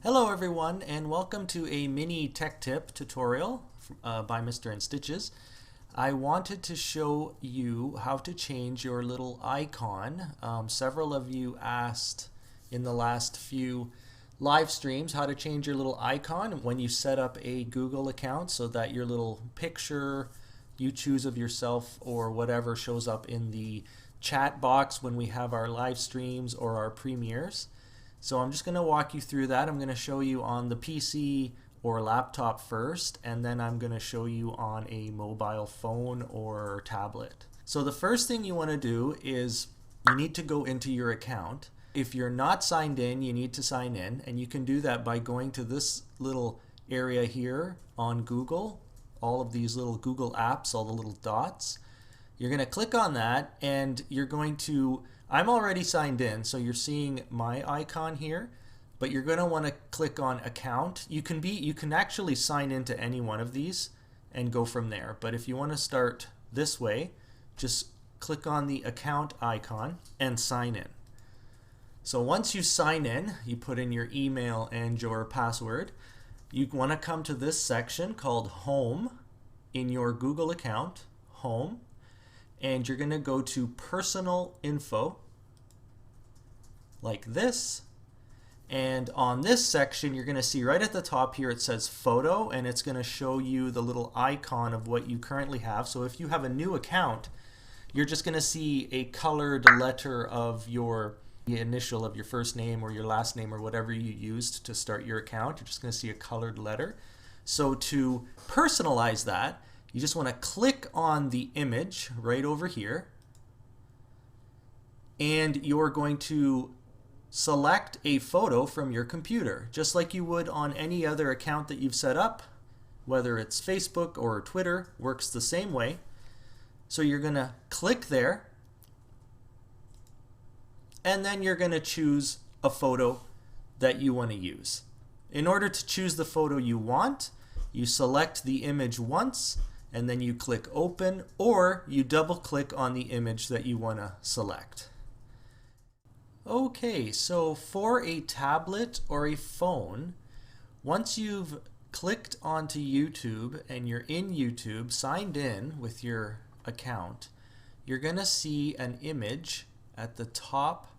Hello everyone, and welcome to a mini tech tip tutorial by Mr InStitches. I wanted to show you how to change your little icon. Several of you asked in the last few live streams how to change your little icon when you set up a Google account so that your little picture you choose of yourself or whatever shows up in the chat box when we have our live streams or our premieres. So I'm just going to walk you through that. I'm going to show you on the PC or laptop first, and then I'm going to show you on a mobile phone or tablet. So the first thing you want to do is you need to go into your account. If you're not signed in, you need to sign in, and you can do that by going to this little area here on Google, all of these little Google apps, all the little dots. You're going to click on that, and you're going to I'm already signed in, so you're seeing my icon here, but you're going to want to click on account. You can actually sign into any one of these and go from there. But if you want to start this way, just click on the account icon and sign in. So once you sign in, you put in your email and your password. You want to come to this section called Home in your Google account, Home. And you're going to go to personal info like this, and on this section you're going to see right at the top here it says photo, and it's going to show you the little icon of what you currently have. So if you have a new account, you're just going to see a colored letter of the initial of your first name or your last name or whatever you used to start your account. You're just going to see a colored letter. So to personalize that, you just want to click on the image right over here, and you're going to select a photo from your computer, just like you would on any other account that you've set up, whether it's Facebook or Twitter, works the same way. So you're going to click there, and then you're going to choose a photo that you want to use. In order to choose the photo you want, you select the image once, and then you click open, or you double click on the image that you want to select. Okay, so for a tablet or a phone, once you've clicked onto YouTube and you're in YouTube, signed in with your account, you're going to see an image at the top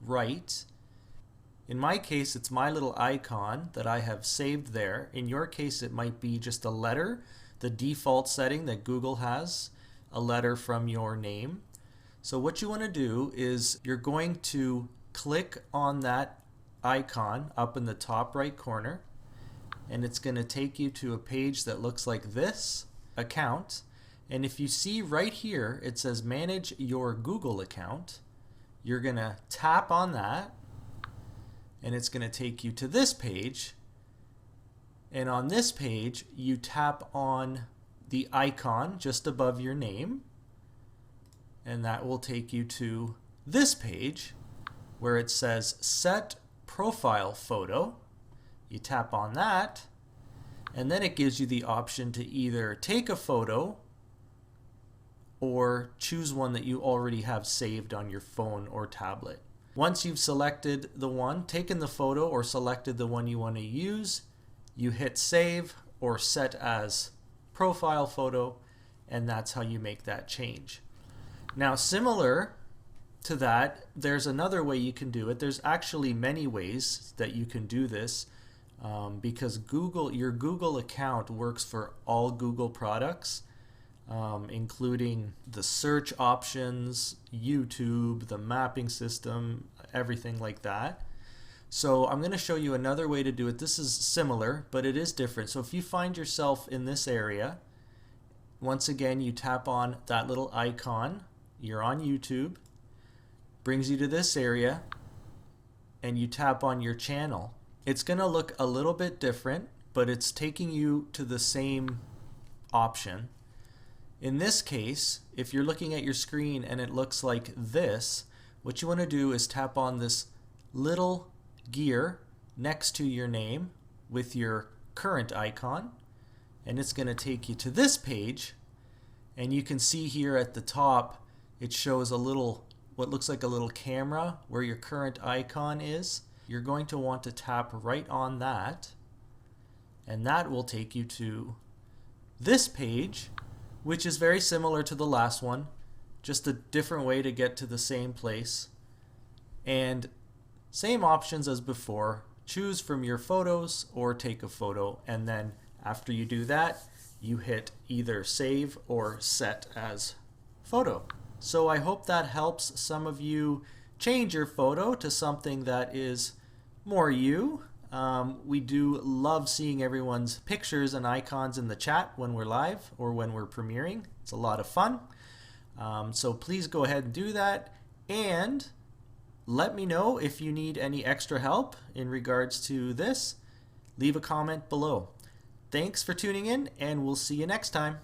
right. In my case, it's my little icon that I have saved there. In your case, it might be just a letter, the default setting that Google has, a letter from your name. So what you want to do is you're going to click on that icon up in the top right corner, and it's going to take you to a page that looks like this, account. And if you see right here, it says manage your Google account. You're going to tap on that, and it's going to take you to this page. And on this page, you tap on the icon just above your name, and that will take you to this page where it says set profile photo. You tap on that, and then it gives you the option to either take a photo or choose one that you already have saved on your phone or tablet. Once you've selected the one, taken the photo, or selected the one you want to use, you hit save or set as profile photo, and that's how you make that change. Now, similar to that, there's another way you can do it. There's actually many ways that you can do this because your Google account works for all Google products, including the search options, YouTube, the mapping system, everything like that. So I'm going to show you another way to do it. This is similar, but it is different. So if you find yourself in this area, once again, you tap on that little icon. You're on YouTube, brings you to this area, and you tap on your channel. It's going to look a little bit different, but it's taking you to the same option. In this case, if you're looking at your screen and it looks like this, what you want to do is tap on this little gear next to your name with your current icon, and it's going to take you to this page, and you can see here at the top it shows what looks like a little camera where your current icon is, you're going to want to tap right on that, and that will take you to this page, which is very similar to the last one, just a different way to get to the same place. And same options as before. Choose from your photos or take a photo, and then after you do that, you hit either save or set as photo. So I hope that helps some of you change your photo to something that is more you. We do love seeing everyone's pictures and icons in the chat when we're live or when we're premiering. It's a lot of fun. So please go ahead and do that, and let me know if you need any extra help in regards to this. Leave a comment below. Thanks for tuning in, and we'll see you next time.